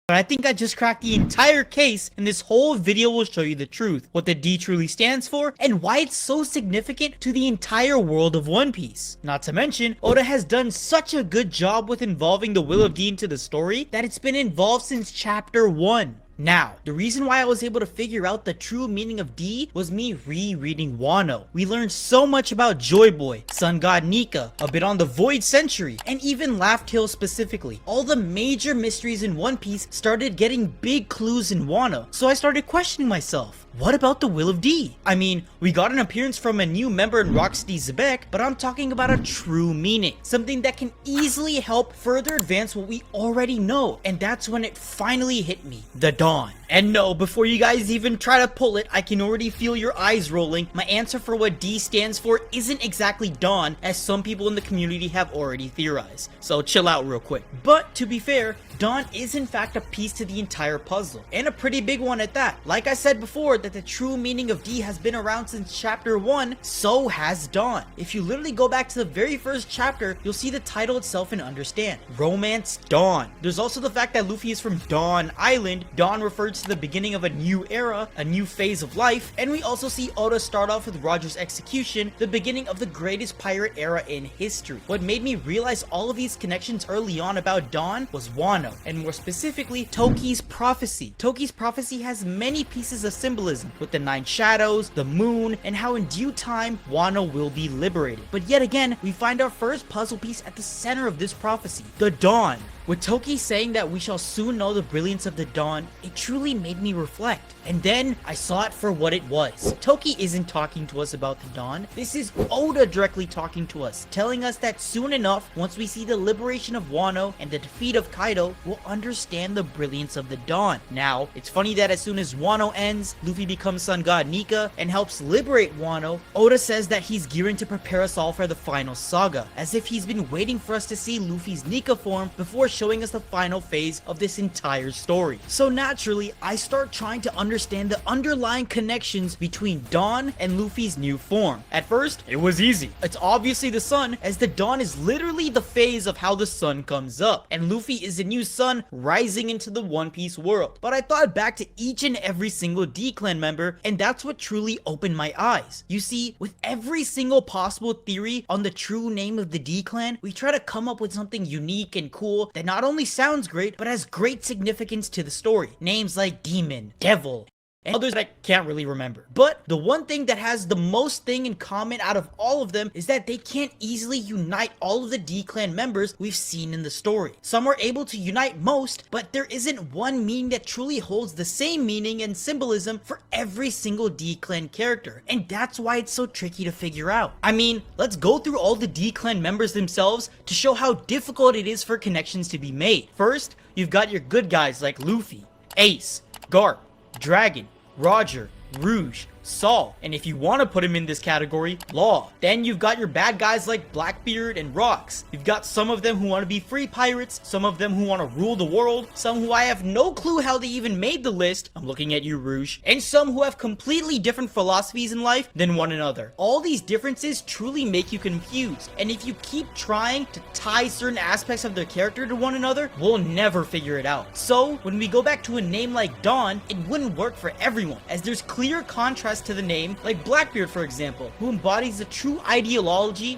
But I think I just cracked the entire case, and this whole video will show you the truth, what the D truly stands for, and why it's so significant to the entire world of One Piece. Not to mention, Oda has done such a good job with involving the Will of D into the story that it's been involved since chapter 1. Now, the reason why I was able to figure out the true meaning of D was me rereading Wano. We learned so much about Joy Boy, Sun God Nika, a bit on the Void Century, and even Laugh Tale specifically. All the major mysteries in One Piece started getting big clues in Wano, so I started questioning myself. What about the Will of D? I mean, we got an appearance from a new member in Rocksteady Zebek, but I'm talking about a true meaning. Something that can easily help further advance what we already know, and that's when it finally hit me. The Dawn. And no, before you guys even try to pull it, I can already feel your eyes rolling. My answer for what D stands for isn't exactly Dawn, as some people in the community have already theorized. So chill out real quick. But to be fair, Dawn is in fact a piece to the entire puzzle, and a pretty big one at that. Like I said before, that the true meaning of D has been around since chapter 1, so has Dawn. If you literally go back to the very first chapter, you'll see the title itself and understand. Romance Dawn. There's also the fact that Luffy is from Dawn Island. Dawn refers to the beginning of a new era, a new phase of life, and we also see Oda start off with Roger's execution, the beginning of the greatest pirate era in history. What made me realize all of these connections early on about Dawn was Wano, and more specifically, Toki's prophecy. Toki's prophecy has many pieces of symbolism, with the 9 shadows, the moon, and how in due time, Wano will be liberated. But yet again, we find our first puzzle piece at the center of this prophecy, the Dawn. With Toki saying that we shall soon know the brilliance of the dawn, it truly made me reflect. And then I saw it for what it was. Toki isn't talking to us about the dawn. This is Oda directly talking to us, telling us that soon enough, once we see the liberation of Wano and the defeat of Kaido, we'll understand the brilliance of the dawn. Now, it's funny that as soon as Wano ends, Luffy becomes Sun God Nika and helps liberate Wano. Oda says that he's gearing to prepare us all for the final saga, as if he's been waiting for us to see Luffy's Nika form before showing us the final phase of this entire story. So naturally, I start trying to understand the underlying connections between Dawn and Luffy's new form. At first, it was easy. It's obviously the sun, as the dawn is literally the phase of how the sun comes up, and Luffy is a new sun rising into the One Piece world. But I thought back to each and every single D-Clan member, and that's what truly opened my eyes. You see, with every single possible theory on the true name of the D-Clan, we try to come up with something unique and cool that not only sounds great, but has great significance to the story. Names like Demon, Devil, and others that I can't really remember. But the one thing that has the most thing in common out of all of them is that they can't easily unite all of the D-Clan members we've seen in the story. Some are able to unite most, but there isn't one meaning that truly holds the same meaning and symbolism for every single D-Clan character. And that's why it's so tricky to figure out. I mean, let's go through all the D-Clan members themselves to show how difficult it is for connections to be made. First, you've got your good guys like Luffy, Ace, Garp, Dragon, Roger, Rouge, Saul, and if you want to put him in this category, Law. Then you've got your bad guys like Blackbeard and Rocks. You've got some of them who want to be free pirates, some of them who want to rule the world, some who I have no clue how they even made the list, I'm looking at you Rouge, and some who have completely different philosophies in life than one another. All these differences truly make you confused, and if you keep trying to tie certain aspects of their character to one another, we'll never figure it out. So when we go back to a name like Dawn, it wouldn't work for everyone, as there's clear contrast to the name, like Blackbeard for example, who embodies the true ideology,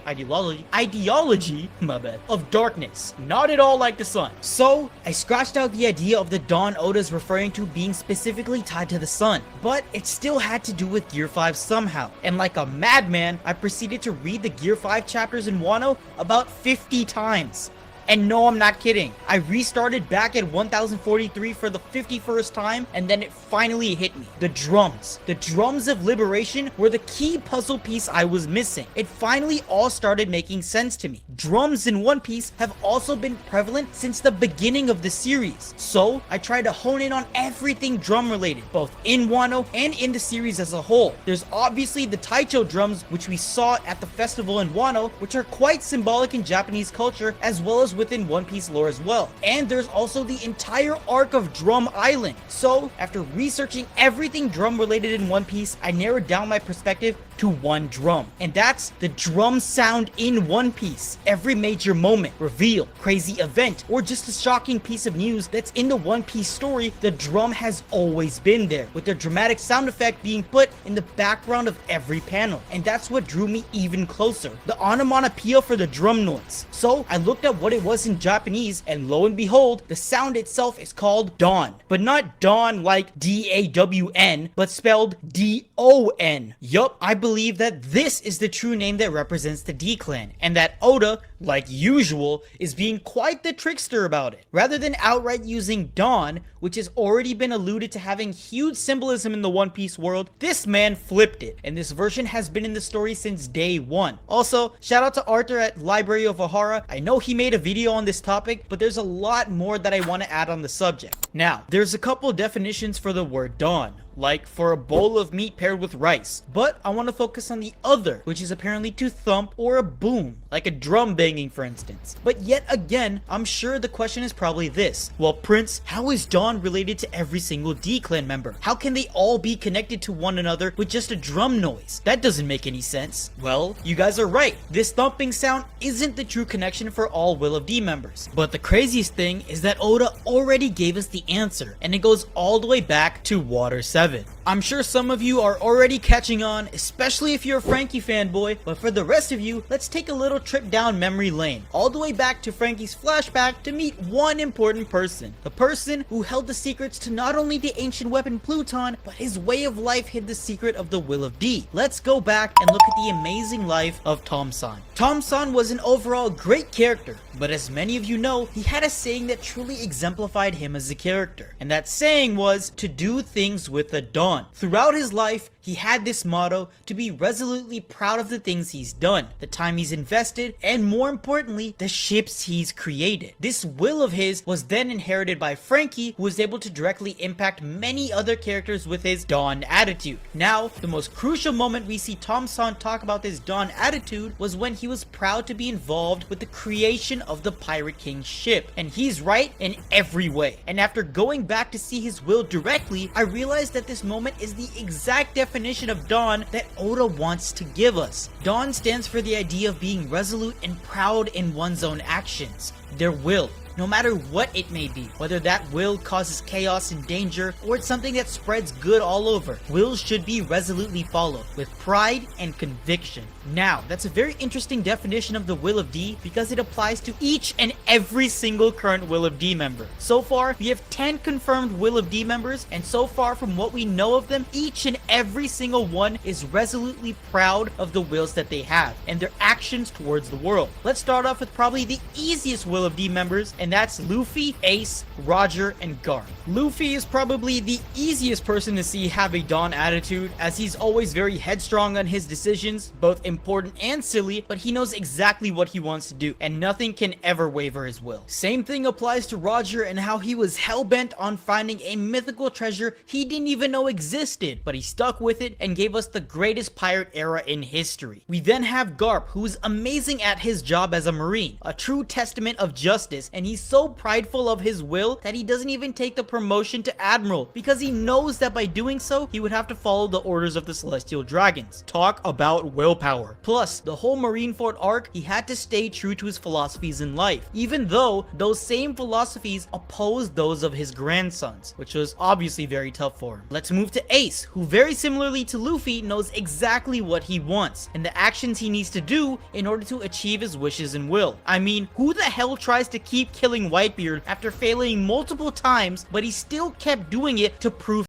my bad, of darkness, not at all like the sun. So I scratched out the idea of the dawn Oda's referring to being specifically tied to the sun, but it still had to do with Gear 5 somehow, and like a madman, I proceeded to read the Gear 5 chapters in Wano about 50 times. And no, I'm not kidding. I restarted back at 1043 for the 51st time, and then it finally hit me. The drums. The drums of liberation were the key puzzle piece I was missing. It finally all started making sense to me. Drums in One Piece have also been prevalent since the beginning of the series. So I tried to hone in on everything drum related, both in Wano and in the series as a whole. There's obviously the Taicho drums, which we saw at the festival in Wano, which are quite symbolic in Japanese culture, as well as within One Piece lore as well. And there's also the entire arc of Drum Island. So, after researching everything drum related in One Piece, I narrowed down my perspective to one drum. And that's the drum sound in One Piece. Every major moment, reveal, crazy event, or just a shocking piece of news that's in the One Piece story, the drum has always been there, with their dramatic sound effect being put in the background of every panel. And that's what drew me even closer, the onomatopoeia for the drum noise. So I looked at what it was in Japanese, and lo and behold, the sound itself is called dawn. But not dawn like D-A-W-N, but spelled D-O-N. Yup, I believe that this is the true name that represents the D-Clan, and that Oda, like usual, is being quite the trickster about it. Rather than outright using dawn, which has already been alluded to having huge symbolism in the One Piece world, this man flipped it, and this version has been in the story since day one. Also, shout out to Arthur at Library of Ohara. I know he made a video on this topic, but there's a lot more that I want to add on the subject. Now, there's a couple definitions for the word dawn, like for a bowl of meat paired with rice, but I want to focus on the other, which is apparently to thump or a boom, like a drum banging for instance. But yet again, I'm sure the question is probably this: well, Prince, how is dawn related to every single D-Clan member? How can they all be connected to one another with just a drum noise? That doesn't make any sense. Well, you guys are right. This thumping sound isn't the true connection for all Will of D members. But the craziest thing is that Oda already gave us the answer, and it goes all the way back to Water 7. I'm sure some of you are already catching on, especially if you're a Franky fanboy, but for the rest of you, let's take a little trip down memory lane, all the way back to Franky's flashback to meet one important person. The person who held the secrets to not only the ancient weapon Pluton, but his way of life hid the secret of the Will of D. Let's go back and look at the amazing life of Tom-san. Tom-san was an overall great character, but as many of you know, he had a saying that truly exemplified him as a character, and that saying was to do things with the dawn. Throughout his life, he had this motto to be resolutely proud of the things he's done, the time he's invested, and more importantly, the ships he's created. This will of his was then inherited by Franky, who was able to directly impact many other characters with his dawn attitude. Now, the most crucial moment we see Tom-san talk about this dawn attitude was when he was proud to be involved with the creation of the Pirate King ship. And he's right in every way. And after going back to see his will directly, I realized that this moment is the exact definition of dawn that Oda wants to give us. Dawn stands for the idea of being resolute and proud in one's own actions, their will, no matter what it may be, whether that will causes chaos and danger or it's something that spreads good all over. Wills should be resolutely followed with pride and conviction. Now, that's a very interesting definition of the Will of D because it applies to each and every single current Will of D member. So far, we have 10 confirmed Will of D members, and so far from what we know of them, each and every single one is resolutely proud of the wills that they have and their actions towards the world. Let's start off with probably the easiest Will of D members, and that's Luffy, Ace, Roger, and Garp. Luffy is probably the easiest person to see have a dawn attitude, as he's always very headstrong on his decisions, both important and silly, but he knows exactly what he wants to do, and nothing can ever waver his will. Same thing applies to Roger and how he was hell-bent on finding a mythical treasure he didn't even know existed, but he stuck with it and gave us the greatest pirate era in history. We then have Garp, who is amazing at his job as a marine, a true testament of justice, and he's so prideful of his will that he doesn't even take the promotion to admiral because he knows that by doing so, he would have to follow the orders of the Celestial Dragons. Talk about willpower. Plus, the whole Marineford arc, he had to stay true to his philosophies in life, even though those same philosophies opposed those of his grandsons, which was obviously very tough for him. Let's move to Ace, who very similarly to Luffy knows exactly what he wants and the actions he needs to do in order to achieve his wishes and will. I mean, who the hell tries to keep killing Whitebeard after failing multiple times, but he still kept doing it to prove it?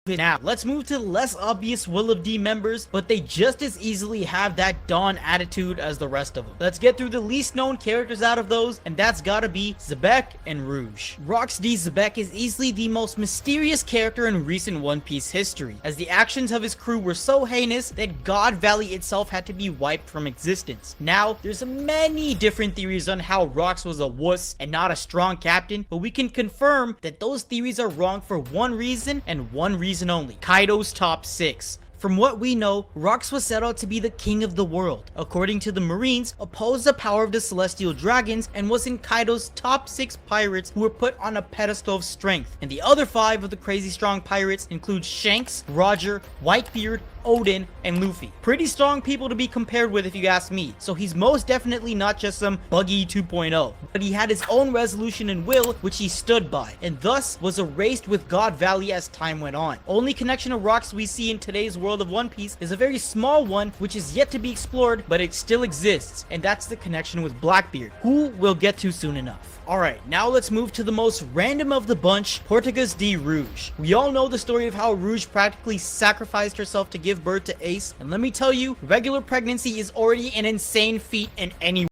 Now, let's move to the less obvious Will of D members, but they just as easily have that dawn attitude as the rest of them. Let's get through the least known characters out of those, and that's gotta be Xebec and Rouge. Rox D. Xebec is easily the most mysterious character in recent One Piece history, as the actions of his crew were so heinous that God Valley itself had to be wiped from existence. Now, there's many different theories on how Rox was a wuss and not a strong captain, but we can confirm that those theories are wrong for one reason and one reason only: Kaido's top 6. From what we know, Rox was set out to be the king of the world. According to the Marines, opposed the power of the Celestial Dragons and was in Kaido's top 6 pirates who were put on a pedestal of strength. And the other 5 of the crazy strong pirates include Shanks, Roger, Whitebeard, Odin, and Luffy. Pretty strong people to be compared with if you ask me, so he's most definitely not just some Buggy 2.0, but he had his own resolution and will which he stood by, and thus was erased with God Valley as time went on. Only connection of Rox we see in today's world of One Piece is a very small one which is yet to be explored, but it still exists, and that's the connection with Blackbeard, who we'll get to soon enough. Alright, now let's move to the most random of the bunch, Portugas de Rouge. We all know the story of how Rouge practically sacrificed herself to give birth to Ace, and let me tell you, regular pregnancy is already an insane feat in any.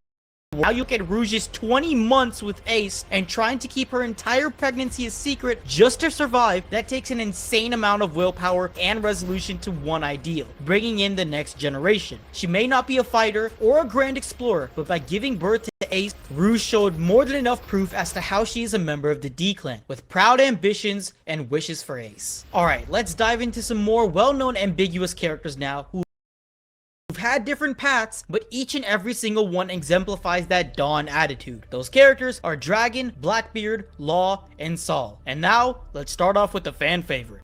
Now you look at Rouge's 20 months with Ace and trying to keep her entire pregnancy a secret just to survive. That takes an insane amount of willpower and resolution to one ideal, bringing in the next generation. She may not be a fighter or a grand explorer, but by giving birth to Ace, Rouge showed more than enough proof as to how she is a member of the D-Clan, with proud ambitions and wishes for Ace. Alright, let's dive into some more well-known ambiguous characters now who've had different paths, but each and every single one exemplifies that Dawn attitude. Those characters are Dragon, Blackbeard, Law, and Saul. And now, let's start off with the fan favorite.